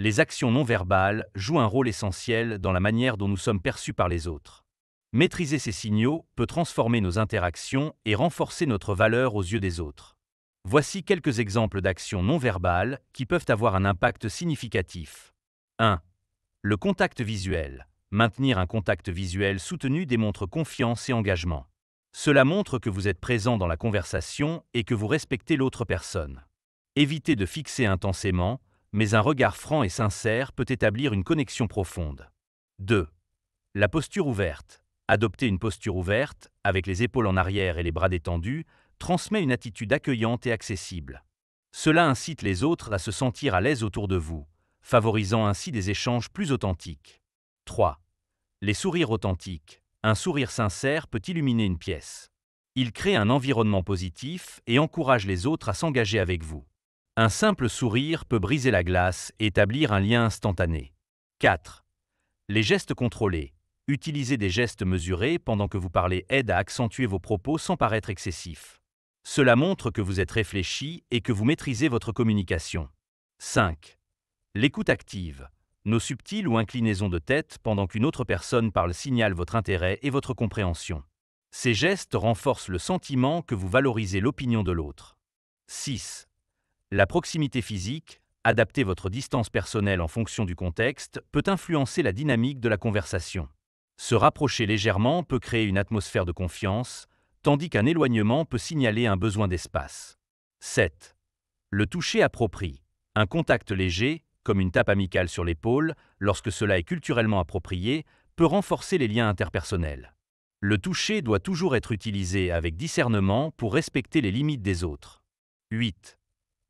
Les actions non verbales jouent un rôle essentiel dans la manière dont nous sommes perçus par les autres. Maîtriser ces signaux peut transformer nos interactions et renforcer notre valeur aux yeux des autres. Voici quelques exemples d'actions non verbales qui peuvent avoir un impact significatif. 1. Le contact visuel. Maintenir un contact visuel soutenu démontre confiance et engagement. Cela montre que vous êtes présent dans la conversation et que vous respectez l'autre personne. Évitez de fixer intensément, mais un regard franc et sincère peut établir une connexion profonde. 2. La posture ouverte. Adopter une posture ouverte, avec les épaules en arrière et les bras détendus, transmet une attitude accueillante et accessible. Cela incite les autres à se sentir à l'aise autour de vous, favorisant ainsi des échanges plus authentiques. 3. Les sourires authentiques. Un sourire sincère peut illuminer une pièce. Il crée un environnement positif et encourage les autres à s'engager avec vous. Un simple sourire peut briser la glace et établir un lien instantané. 4. Les gestes contrôlés. Utiliser des gestes mesurés pendant que vous parlez aide à accentuer vos propos sans paraître excessif. Cela montre que vous êtes réfléchi et que vous maîtrisez votre communication. 5. L'écoute active. Nos subtils ou inclinaisons de tête pendant qu'une autre personne parle signalent votre intérêt et votre compréhension. Ces gestes renforcent le sentiment que vous valorisez l'opinion de l'autre. 6. La proximité physique, adapter votre distance personnelle en fonction du contexte, peut influencer la dynamique de la conversation. Se rapprocher légèrement peut créer une atmosphère de confiance, tandis qu'un éloignement peut signaler un besoin d'espace. 7. Le toucher approprié. Un contact léger, comme une tape amicale sur l'épaule, lorsque cela est culturellement approprié, peut renforcer les liens interpersonnels. Le toucher doit toujours être utilisé avec discernement pour respecter les limites des autres. 8.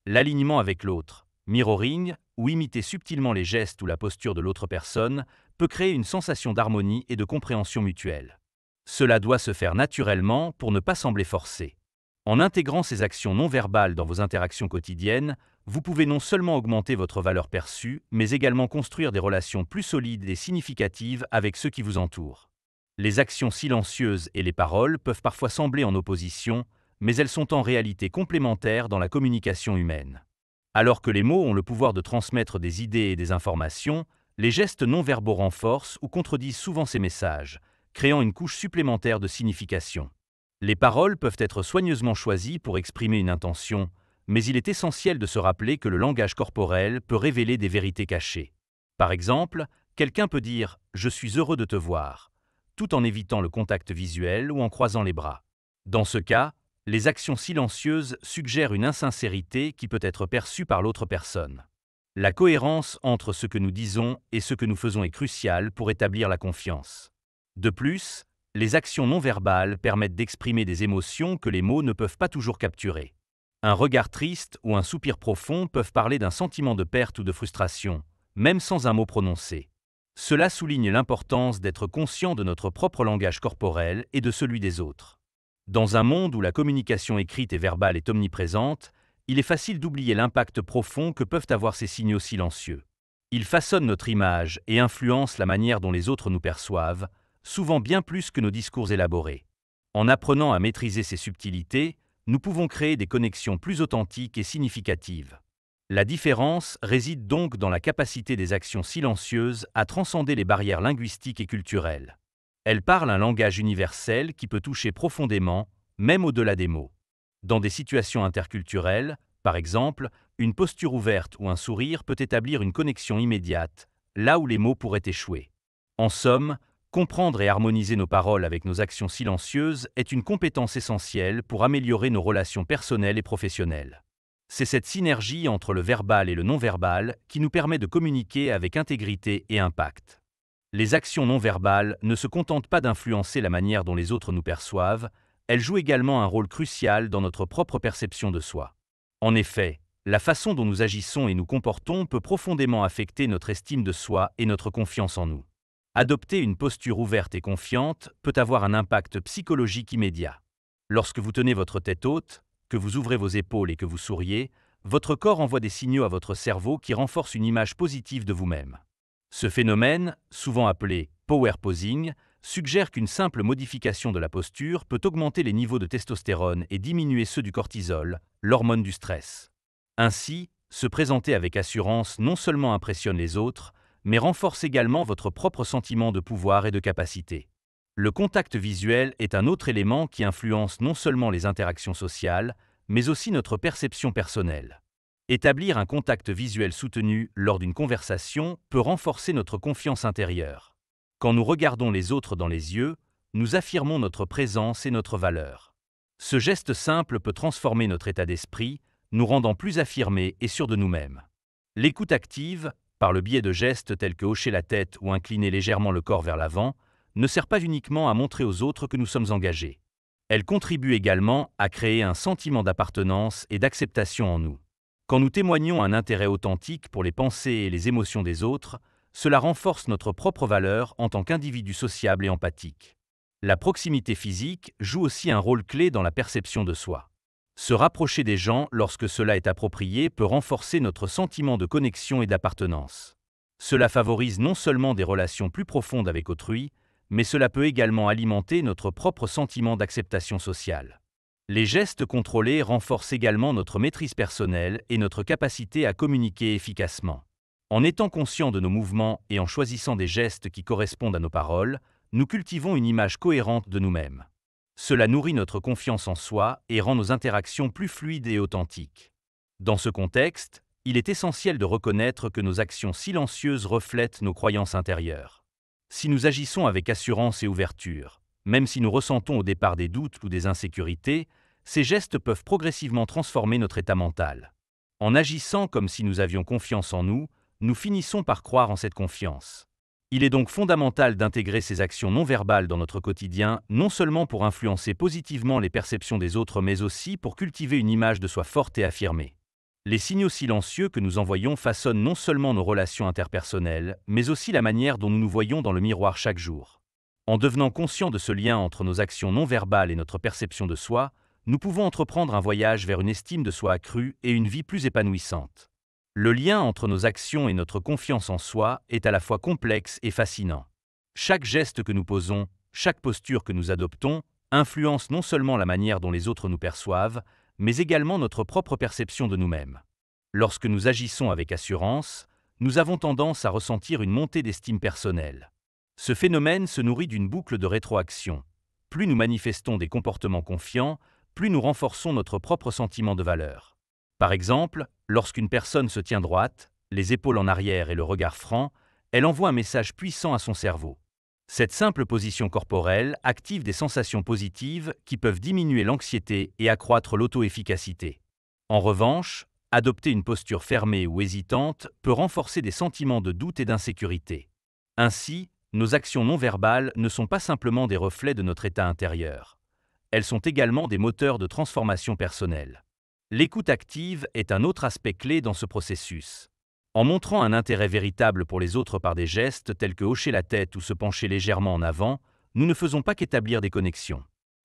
L'alignement avec l'autre, mirroring, ou imiter subtilement les gestes ou la posture de l'autre personne, peut créer une sensation d'harmonie et de compréhension mutuelle. Cela doit se faire naturellement pour ne pas sembler forcé. En intégrant ces actions non verbales dans vos interactions quotidiennes, vous pouvez non seulement augmenter votre valeur perçue, mais également construire des relations plus solides et significatives avec ceux qui vous entourent. Les actions silencieuses et les paroles peuvent parfois sembler en opposition, mais elles sont en réalité complémentaires dans la communication humaine. Alors que les mots ont le pouvoir de transmettre des idées et des informations, les gestes non-verbaux renforcent ou contredisent souvent ces messages, créant une couche supplémentaire de signification. Les paroles peuvent être soigneusement choisies pour exprimer une intention, mais il est essentiel de se rappeler que le langage corporel peut révéler des vérités cachées. Par exemple, quelqu'un peut dire « Je suis heureux de te voir », tout en évitant le contact visuel ou en croisant les bras. Dans ce cas, les actions silencieuses suggèrent une insincérité qui peut être perçue par l'autre personne. La cohérence entre ce que nous disons et ce que nous faisons est cruciale pour établir la confiance. De plus, les actions non verbales permettent d'exprimer des émotions que les mots ne peuvent pas toujours capturer. Un regard triste ou un soupir profond peuvent parler d'un sentiment de perte ou de frustration, même sans un mot prononcé. Cela souligne l'importance d'être conscient de notre propre langage corporel et de celui des autres. Dans un monde où la communication écrite et verbale est omniprésente, il est facile d'oublier l'impact profond que peuvent avoir ces signaux silencieux. Ils façonnent notre image et influencent la manière dont les autres nous perçoivent, souvent bien plus que nos discours élaborés. En apprenant à maîtriser ces subtilités, nous pouvons créer des connexions plus authentiques et significatives. La différence réside donc dans la capacité des actions silencieuses à transcender les barrières linguistiques et culturelles. Elles parlent un langage universel qui peut toucher profondément, même au-delà des mots. Dans des situations interculturelles, par exemple, une posture ouverte ou un sourire peut établir une connexion immédiate, là où les mots pourraient échouer. En somme, comprendre et harmoniser nos paroles avec nos actions silencieuses est une compétence essentielle pour améliorer nos relations personnelles et professionnelles. C'est cette synergie entre le verbal et le non-verbal qui nous permet de communiquer avec intégrité et impact. Les actions non-verbales ne se contentent pas d'influencer la manière dont les autres nous perçoivent, elles jouent également un rôle crucial dans notre propre perception de soi. En effet, la façon dont nous agissons et nous comportons peut profondément affecter notre estime de soi et notre confiance en nous. Adopter une posture ouverte et confiante peut avoir un impact psychologique immédiat. Lorsque vous tenez votre tête haute, que vous ouvrez vos épaules et que vous souriez, votre corps envoie des signaux à votre cerveau qui renforcent une image positive de vous-même. Ce phénomène, souvent appelé « power posing », suggère qu'une simple modification de la posture peut augmenter les niveaux de testostérone et diminuer ceux du cortisol, l'hormone du stress. Ainsi, Se présenter avec assurance non seulement impressionne les autres, mais renforce également votre propre sentiment de pouvoir et de capacité. Le contact visuel est un autre élément qui influence non seulement les interactions sociales, mais aussi notre perception personnelle. Établir un contact visuel soutenu lors d'une conversation peut renforcer notre confiance intérieure. Quand nous regardons les autres dans les yeux, nous affirmons notre présence et notre valeur. Ce geste simple peut transformer notre état d'esprit, nous rendant plus affirmés et sûrs de nous-mêmes. L'écoute active, par le biais de gestes tels que hocher la tête ou incliner légèrement le corps vers l'avant, ne sert pas uniquement à montrer aux autres que nous sommes engagés. Elle contribue également à créer un sentiment d'appartenance et d'acceptation en nous. Quand nous témoignons un intérêt authentique pour les pensées et les émotions des autres, cela renforce notre propre valeur en tant qu'individu sociable et empathique. La proximité physique joue aussi un rôle clé dans la perception de soi. Se rapprocher des gens lorsque cela est approprié peut renforcer notre sentiment de connexion et d'appartenance. Cela favorise non seulement des relations plus profondes avec autrui, mais cela peut également alimenter notre propre sentiment d'acceptation sociale. Les gestes contrôlés renforcent également notre maîtrise personnelle et notre capacité à communiquer efficacement. En étant conscients de nos mouvements et en choisissant des gestes qui correspondent à nos paroles, nous cultivons une image cohérente de nous-mêmes. Cela nourrit notre confiance en soi et rend nos interactions plus fluides et authentiques. Dans ce contexte, il est essentiel de reconnaître que nos actions silencieuses reflètent nos croyances intérieures. Si nous agissons avec assurance et ouverture, même si nous ressentons au départ des doutes ou des insécurités, ces gestes peuvent progressivement transformer notre état mental. En agissant comme si nous avions confiance en nous, nous finissons par croire en cette confiance. Il est donc fondamental d'intégrer ces actions non verbales dans notre quotidien, non seulement pour influencer positivement les perceptions des autres, mais aussi pour cultiver une image de soi forte et affirmée. Les signaux silencieux que nous envoyons façonnent non seulement nos relations interpersonnelles, mais aussi la manière dont nous nous voyons dans le miroir chaque jour. En devenant conscients de ce lien entre nos actions non verbales et notre perception de soi, nous pouvons entreprendre un voyage vers une estime de soi accrue et une vie plus épanouissante. Le lien entre nos actions et notre confiance en soi est à la fois complexe et fascinant. Chaque geste que nous posons, chaque posture que nous adoptons, influence non seulement la manière dont les autres nous perçoivent, mais également notre propre perception de nous-mêmes. Lorsque nous agissons avec assurance, nous avons tendance à ressentir une montée d'estime personnelle. Ce phénomène se nourrit d'une boucle de rétroaction. Plus nous manifestons des comportements confiants, plus nous renforçons notre propre sentiment de valeur. Par exemple, lorsqu'une personne se tient droite, les épaules en arrière et le regard franc, elle envoie un message puissant à son cerveau. Cette simple position corporelle active des sensations positives qui peuvent diminuer l'anxiété et accroître l'auto-efficacité. En revanche, adopter une posture fermée ou hésitante peut renforcer des sentiments de doute et d'insécurité. Ainsi, nos actions non verbales ne sont pas simplement des reflets de notre état intérieur. Elles sont également des moteurs de transformation personnelle. L'écoute active est un autre aspect clé dans ce processus. En montrant un intérêt véritable pour les autres par des gestes tels que hocher la tête ou se pencher légèrement en avant, nous ne faisons pas qu'établir des connexions.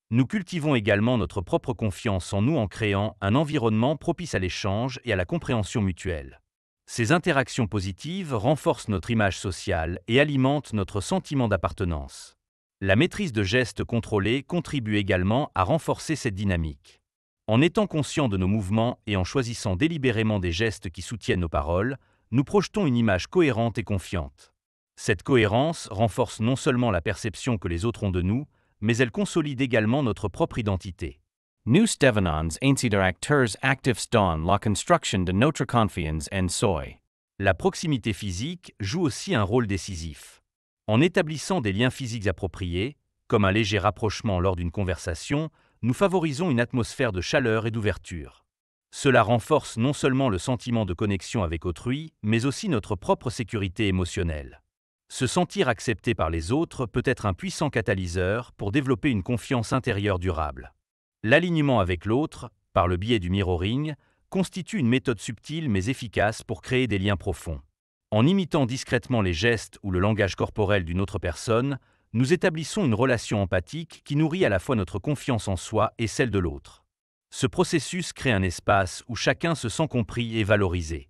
Nous cultivons également notre propre confiance en nous en créant un environnement propice à l'échange et à la compréhension mutuelle. Ces interactions positives renforcent notre image sociale et alimentent notre sentiment d'appartenance. La maîtrise de gestes contrôlés contribue également à renforcer cette dynamique. En étant conscients de nos mouvements et en choisissant délibérément des gestes qui soutiennent nos paroles, nous projetons une image cohérente et confiante. Cette cohérence renforce non seulement la perception que les autres ont de nous, mais elle consolide également notre propre identité. Nu stevenons einsider acteurs actifs dans la construction de notre confiance en soi. La proximité physique joue aussi un rôle décisif. En établissant des liens physiques appropriés, comme un léger rapprochement lors d'une conversation, nous favorisons une atmosphère de chaleur et d'ouverture. Cela renforce non seulement le sentiment de connexion avec autrui, mais aussi notre propre sécurité émotionnelle. Se sentir accepté par les autres peut être un puissant catalyseur pour développer une confiance intérieure durable. L'alignement avec l'autre, par le biais du mirroring, constitue une méthode subtile mais efficace pour créer des liens profonds. En imitant discrètement les gestes ou le langage corporel d'une autre personne, nous établissons une relation empathique qui nourrit à la fois notre confiance en soi et celle de l'autre. Ce processus crée un espace où chacun se sent compris et valorisé.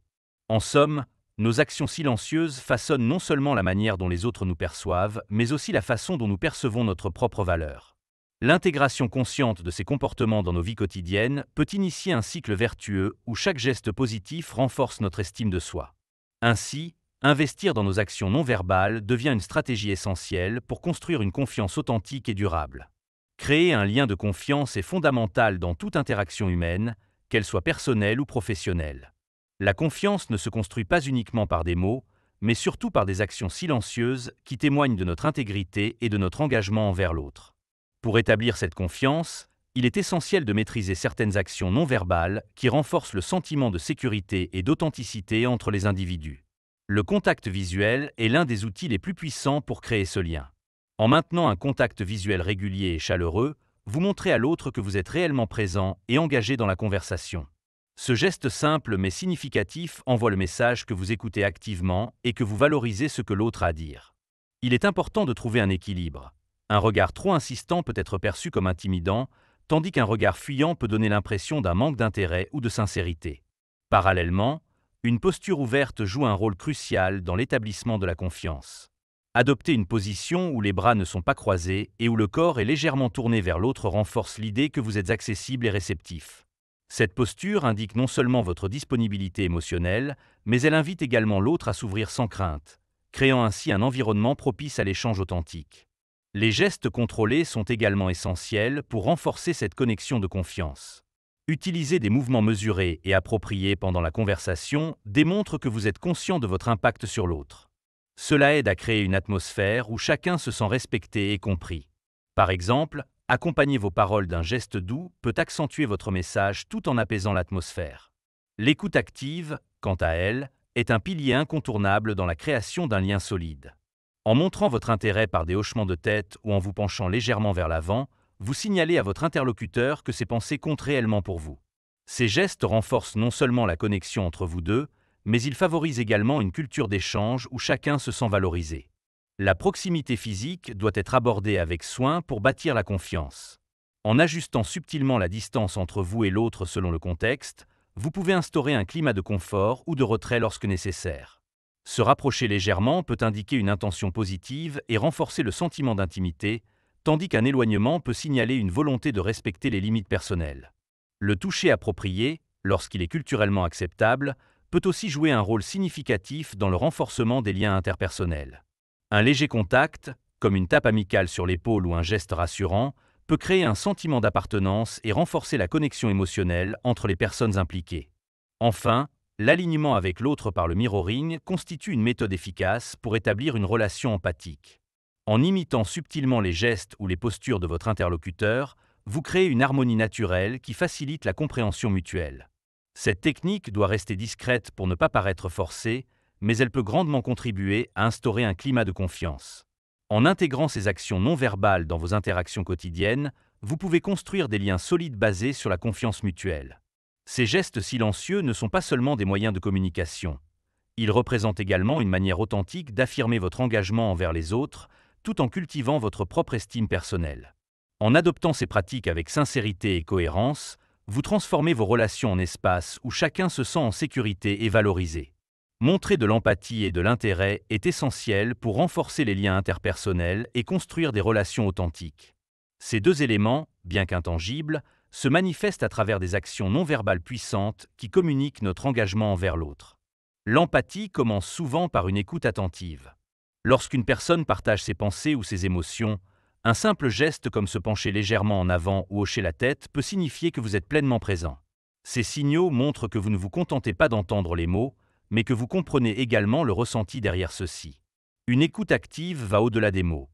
En somme, nos actions silencieuses façonnent non seulement la manière dont les autres nous perçoivent, mais aussi la façon dont nous percevons notre propre valeur. L'intégration consciente de ces comportements dans nos vies quotidiennes peut initier un cycle vertueux où chaque geste positif renforce notre estime de soi. Ainsi, investir dans nos actions non verbales devient une stratégie essentielle pour construire une confiance authentique et durable. Créer un lien de confiance est fondamental dans toute interaction humaine, qu'elle soit personnelle ou professionnelle. La confiance ne se construit pas uniquement par des mots, mais surtout par des actions silencieuses qui témoignent de notre intégrité et de notre engagement envers l'autre. Pour établir cette confiance, il est essentiel de maîtriser certaines actions non verbales qui renforcent le sentiment de sécurité et d'authenticité entre les individus. Le contact visuel est l'un des outils les plus puissants pour créer ce lien. En maintenant un contact visuel régulier et chaleureux, vous montrez à l'autre que vous êtes réellement présent et engagé dans la conversation. Ce geste simple mais significatif envoie le message que vous écoutez activement et que vous valorisez ce que l'autre a à dire. Il est important de trouver un équilibre. Un regard trop insistant peut être perçu comme intimidant, tandis qu'un regard fuyant peut donner l'impression d'un manque d'intérêt ou de sincérité. Parallèlement, une posture ouverte joue un rôle crucial dans l'établissement de la confiance. Adopter une position où les bras ne sont pas croisés et où le corps est légèrement tourné vers l'autre renforce l'idée que vous êtes accessible et réceptif. Cette posture indique non seulement votre disponibilité émotionnelle, mais elle invite également l'autre à s'ouvrir sans crainte, créant ainsi un environnement propice à l'échange authentique. Les gestes contrôlés sont également essentiels pour renforcer cette connexion de confiance. Utiliser des mouvements mesurés et appropriés pendant la conversation démontre que vous êtes conscient de votre impact sur l'autre. Cela aide à créer une atmosphère où chacun se sent respecté et compris. Par exemple, accompagner vos paroles d'un geste doux peut accentuer votre message tout en apaisant l'atmosphère. L'écoute active, quant à elle, est un pilier incontournable dans la création d'un lien solide. En montrant votre intérêt par des hochements de tête ou en vous penchant légèrement vers l'avant, vous signalez à votre interlocuteur que ses pensées comptent réellement pour vous. Ces gestes renforcent non seulement la connexion entre vous deux, mais ils favorisent également une culture d'échange où chacun se sent valorisé. La proximité physique doit être abordée avec soin pour bâtir la confiance. En ajustant subtilement la distance entre vous et l'autre selon le contexte, vous pouvez instaurer un climat de confort ou de retrait lorsque nécessaire. Se rapprocher légèrement peut indiquer une intention positive et renforcer le sentiment d'intimité, tandis qu'un éloignement peut signaler une volonté de respecter les limites personnelles. Le toucher approprié, lorsqu'il est culturellement acceptable, peut aussi jouer un rôle significatif dans le renforcement des liens interpersonnels. Un léger contact, comme une tape amicale sur l'épaule ou un geste rassurant, peut créer un sentiment d'appartenance et renforcer la connexion émotionnelle entre les personnes impliquées. Enfin, l'alignement avec l'autre par le mirroring constitue une méthode efficace pour établir une relation empathique. En imitant subtilement les gestes ou les postures de votre interlocuteur, vous créez une harmonie naturelle qui facilite la compréhension mutuelle. Cette technique doit rester discrète pour ne pas paraître forcée, mais elle peut grandement contribuer à instaurer un climat de confiance. En intégrant ces actions non verbales dans vos interactions quotidiennes, vous pouvez construire des liens solides basés sur la confiance mutuelle. Ces gestes silencieux ne sont pas seulement des moyens de communication. Ils représentent également une manière authentique d'affirmer votre engagement envers les autres, tout en cultivant votre propre estime personnelle. En adoptant ces pratiques avec sincérité et cohérence, vous transformez vos relations en espaces où chacun se sent en sécurité et valorisé. Montrer de l'empathie et de l'intérêt est essentiel pour renforcer les liens interpersonnels et construire des relations authentiques. Ces deux éléments, bien qu'intangibles, se manifestent à travers des actions non verbales puissantes qui communiquent notre engagement envers l'autre. L'empathie commence souvent par une écoute attentive. Lorsqu'une personne partage ses pensées ou ses émotions, un simple geste comme se pencher légèrement en avant ou hocher la tête peut signifier que vous êtes pleinement présent. Ces signaux montrent que vous ne vous contentez pas d'entendre les mots, mais que vous comprenez également le ressenti derrière ceux-ci. Une écoute active va au-delà des mots.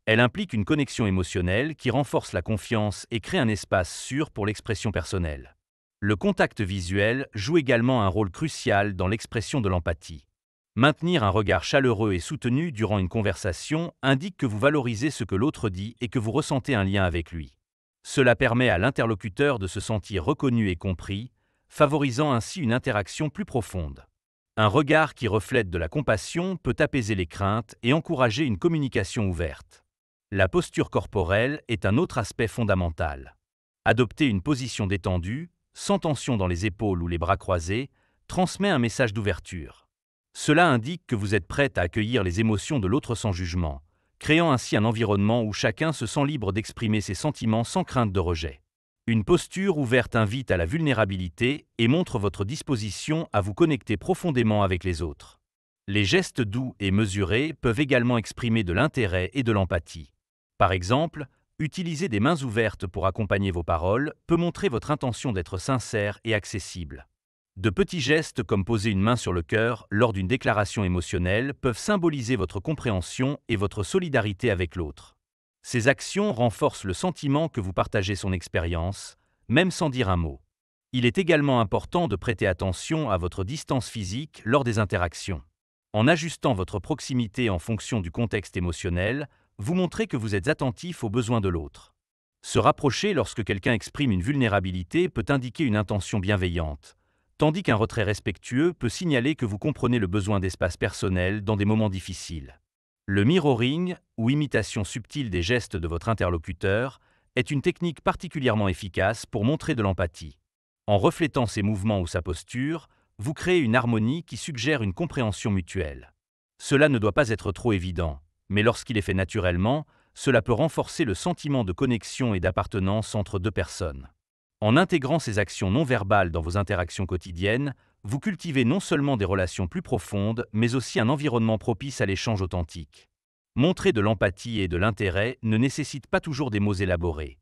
Elle implique une connexion émotionnelle qui renforce la confiance et crée un espace sûr pour l'expression personnelle. Le contact visuel joue également un rôle crucial dans l'expression de l'empathie. Maintenir un regard chaleureux et soutenu durant une conversation indique que vous valorisez ce que l'autre dit et que vous ressentez un lien avec lui. Cela permet à l'interlocuteur de se sentir reconnu et compris, favorisant ainsi une interaction plus profonde. Un regard qui reflète de la compassion peut apaiser les craintes et encourager une communication ouverte. La posture corporelle est un autre aspect fondamental. Adopter une position détendue, sans tension dans les épaules ou les bras croisés, transmet un message d'ouverture. Cela indique que vous êtes prête à accueillir les émotions de l'autre sans jugement, créant ainsi un environnement où chacun se sent libre d'exprimer ses sentiments sans crainte de rejet. Une posture ouverte invite à la vulnérabilité et montre votre disposition à vous connecter profondément avec les autres. Les gestes doux et mesurés peuvent également exprimer de l'intérêt et de l'empathie. Par exemple, utiliser des mains ouvertes pour accompagner vos paroles peut montrer votre intention d'être sincère et accessible. De petits gestes comme poser une main sur le cœur lors d'une déclaration émotionnelle peuvent symboliser votre compréhension et votre solidarité avec l'autre. Ces actions renforcent le sentiment que vous partagez son expérience, même sans dire un mot. Il est également important de prêter attention à votre distance physique lors des interactions. En ajustant votre proximité en fonction du contexte émotionnel, vous montrez que vous êtes attentif aux besoins de l'autre. Se rapprocher lorsque quelqu'un exprime une vulnérabilité peut indiquer une intention bienveillante, tandis qu'un retrait respectueux peut signaler que vous comprenez le besoin d'espace personnel dans des moments difficiles. Le mirroring, ou imitation subtile des gestes de votre interlocuteur, est une technique particulièrement efficace pour montrer de l'empathie. En reflétant ses mouvements ou sa posture, vous créez une harmonie qui suggère une compréhension mutuelle. Cela ne doit pas être trop évident, mais lorsqu'il est fait naturellement, cela peut renforcer le sentiment de connexion et d'appartenance entre deux personnes. En intégrant ces actions non verbales dans vos interactions quotidiennes, vous cultivez non seulement des relations plus profondes, mais aussi un environnement propice à l'échange authentique. Montrer de l'empathie et de l'intérêt ne nécessite pas toujours des mots élaborés.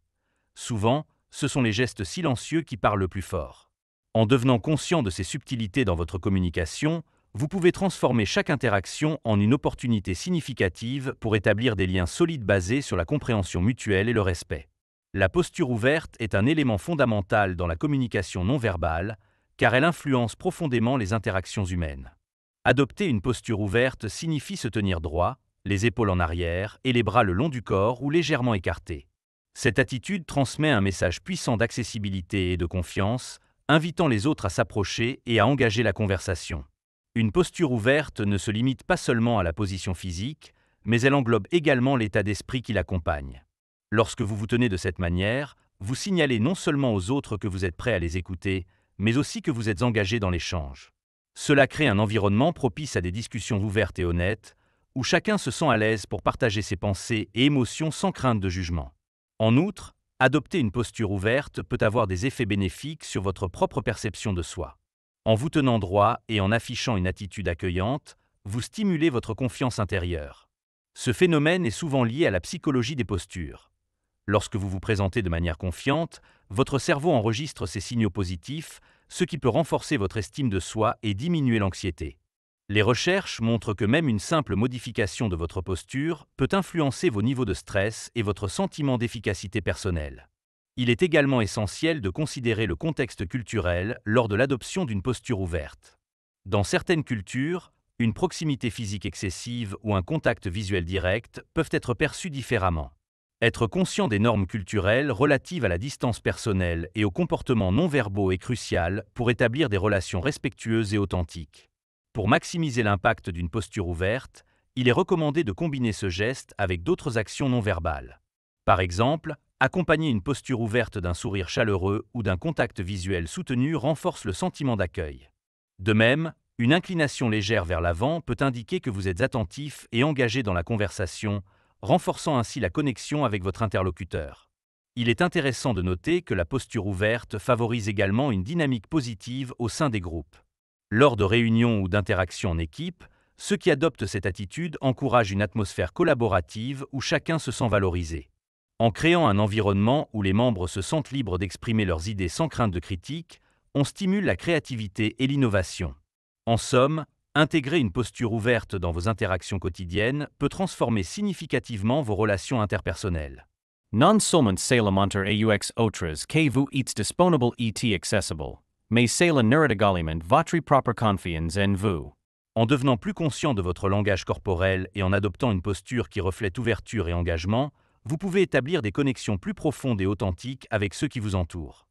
Souvent, ce sont les gestes silencieux qui parlent le plus fort. En devenant conscient de ces subtilités dans votre communication, vous pouvez transformer chaque interaction en une opportunité significative pour établir des liens solides basés sur la compréhension mutuelle et le respect. La posture ouverte est un élément fondamental dans la communication non verbale, car elle influence profondément les interactions humaines. Adopter une posture ouverte signifie se tenir droit, les épaules en arrière et les bras le long du corps ou légèrement écartés. Cette attitude transmet un message puissant d'accessibilité et de confiance, invitant les autres à s'approcher et à engager la conversation. Une posture ouverte ne se limite pas seulement à la position physique, mais elle englobe également l'état d'esprit qui l'accompagne. Lorsque vous vous tenez de cette manière, vous signalez non seulement aux autres que vous êtes prêt à les écouter, mais aussi que vous êtes engagé dans l'échange. Cela crée un environnement propice à des discussions ouvertes et honnêtes, où chacun se sent à l'aise pour partager ses pensées et émotions sans crainte de jugement. En outre, adopter une posture ouverte peut avoir des effets bénéfiques sur votre propre perception de soi. En vous tenant droit et en affichant une attitude accueillante, vous stimulez votre confiance intérieure. Ce phénomène est souvent lié à la psychologie des postures. Lorsque vous vous présentez de manière confiante, votre cerveau enregistre ces signaux positifs, ce qui peut renforcer votre estime de soi et diminuer l'anxiété. Les recherches montrent que même une simple modification de votre posture peut influencer vos niveaux de stress et votre sentiment d'efficacité personnelle. Il est également essentiel de considérer le contexte culturel lors de l'adoption d'une posture ouverte. Dans certaines cultures, une proximité physique excessive ou un contact visuel direct peuvent être perçus différemment. Être conscient des normes culturelles relatives à la distance personnelle et aux comportements non-verbaux est crucial pour établir des relations respectueuses et authentiques. Pour maximiser l'impact d'une posture ouverte, il est recommandé de combiner ce geste avec d'autres actions non verbales. Par exemple, accompagner une posture ouverte d'un sourire chaleureux ou d'un contact visuel soutenu renforce le sentiment d'accueil. De même, une inclination légère vers l'avant peut indiquer que vous êtes attentif et engagé dans la conversation, renforçant ainsi la connexion avec votre interlocuteur. Il est intéressant de noter que la posture ouverte favorise également une dynamique positive au sein des groupes. Lors de réunions ou d'interactions en équipe, ceux qui adoptent cette attitude encouragent une atmosphère collaborative où chacun se sent valorisé. En créant un environnement où les membres se sentent libres d'exprimer leurs idées sans crainte de critique, on stimule la créativité et l'innovation. En somme, intégrer une posture ouverte dans vos interactions quotidiennes peut transformer significativement vos relations interpersonnelles. Non seulement cela monter aux autres que vous êtes disponible et accessible, mais cela nourrit également votre propre confiance en vous. En devenant plus conscient de votre langage corporel et en adoptant une posture qui reflète ouverture et engagement, vous pouvez établir des connexions plus profondes et authentiques avec ceux qui vous entourent.